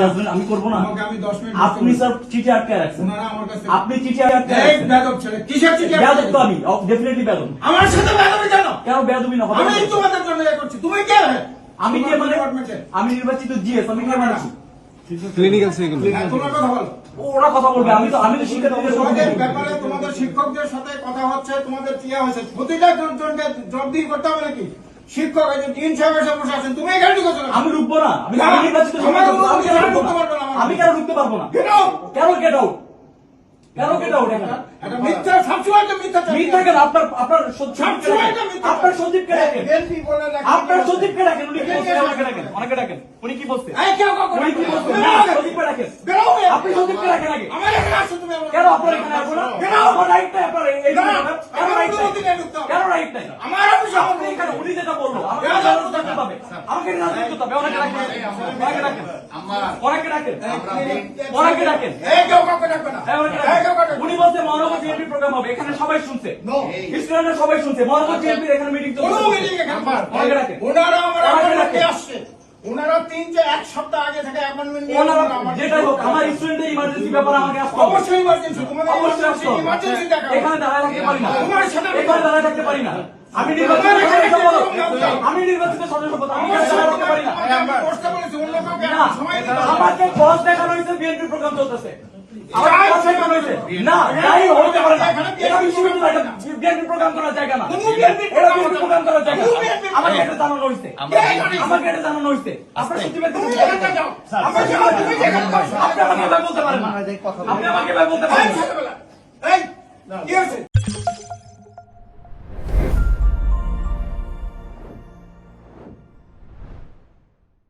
Judgement আমি করব না। আমি 10 মিনিট আপনি স্যার চিঠি আটকে রাখছেন, ওনারা আমার কাছে আপনি চিঠি আটকে রাখছেন। বেয়াদব ছেলে, কিসের চিঠি? বেয়াদব তো আমি, ডেফিনেটলি বেয়াদব। আমার সাথে বেয়াদবি কেন? কেন বেয়াদবি না হবে? আমি তোমাদের জন্য ইয়ে করছি, তুমি কে? আমি কে মানে? আমি নির্বাচিত জিএস, আমি কে মানে? ক্লিনিক্যাল সেগুলো তোমরা কথা বলো। ওরা কথা বলবে, আমি তো শিক্ষার্থীদের তোমাদের সঙ্গে ব্যাপারে তোমাদের শিক্ষকদের সাথে কথা হচ্ছে, তোমাদের কি হয়েছে প্রতিটা জনকে জবাবদিহি করতে হবে নাকি? শিক্ষক এই যে ডিন সাহেব এসে বসে আছেন, তুমি এখানে ঢুকেছো কেন? আমি ঢুকবো না, আমি না, নির্বাচিত আমার সদস্য, আমি কেন ঢুকবো ঢুকতে না? পারবো না, আমি কেন ঢুকতে পারবো না? Get out! কেন গেট আউট? কেন গেট আউট? এটা মিথ্যা, সবসময় তো মিথ্যা চাই। মিথ্যা কেন? আপনার সবসময় তো মিথ্যা। আপনার সচিবকে ডাকেন, বিএনপি বলে রাখি। আপনার সচিবকে ডাকেন, উনি কি বলছেন? আমাকে ডাকেন, অনেকে ডাকেন, উনি কি বলছেন? এই কেউ কাউকে উনি কি ডাকবে না। বলছেন? তুমি না, আমাকে- সচিবকে ডাকেন। বেরো বে। আপনি সচিবকে ডাকেন আগে। আমার এখানে আসো তুমি আমার- কেন আপনার এখানে আসবো না? কেন? আমার রাইট নাই আপনার এই না, কেন আমার রাইট নাই? অনুমতি নেই ঢুকতে হবে। কেন রাইট নাই? আমার অফিসে আপনি এখানে উনি যেটা বললো আমাকে কেন? জানাতে করতে হবে, আমাকে জানাতে করতে হবে। অনেকে ডাকেন, অনেকে ডাকেন, অনেকে ডাকেন, অনেকে ডাকেন। এই কেউ কাউকে ডাকবে না। হ্যাঁ, অনেকে এই কেউ ডাকেন। কাউকে ডাকবে না। উনি বলছে মহানগর বিএনপি প্রোগ্রাম হবে, এখানে সবাই শুনছে, স্টুডেন্টরা সবাই শুনছে, মহানগর বিএনপির এখানে মিটিং কোনো চলছে। মিটিং এখানে অনেকে ডাকেন। ওনারা আমার অনেকে আমার ডাকেন। আসছে। ওনারা 1 সপ্তাহ আগে থেকে অ্যাপয়েন্টমেন্ট নিয়ে ওনারা আমার- যেটাই হোক, আমার স্টুডেন্টের ইমার্জেন্সি ব্যাপারে আমাকে আসতে হবে। অবশ্যই ইমার্জেন্সি, তোমাদের অবশ্যই আসতে হবে। ইমার্জেন্সি দেখা হবে। এখানে দাঁড়ায় থাকতে পারি না, তোমার সাথে এখানে দাঁড়ায় থাকতে পারি না। আমি নির্বাচিত সদস্য পদ, আমি নির্বাচিত সদস্য পদ, আমি এখানে দাঁড়ায় থাকতে পারি না। আমি বসতে বলেছি, অন্য কাউকে না, সময় দিতে হবে। আমাকে বস দেখানো হয়েছে, বিএনপি প্রোগ্রাম চলতেছে। আমাকে বস দেখানো হয়েছে। না, তাই হতে পারে না। এটা বিশ্ববিদ্যালয়, এটা বিএনপি প্রোগ্রাম করার জায়গা না। কোনো বিএনপি এটা বিএনপি প্রোগ্রাম করার জায়গা কোনো না। বিএনপি আমাকে এটা জানানো হয়েছে। আমাকে এটা জানানো হয়েছে। আপনার সচিবের কাছে এখানটা যাও। আমার সাথে তুমি যেখানে বসো। আপনি আমাকে এভাবে বলতে পারেন না। আপনি আমাকে এভাবে বলতে পারেন এই না। ছেলেবেলা, এই, কি হয়েছে?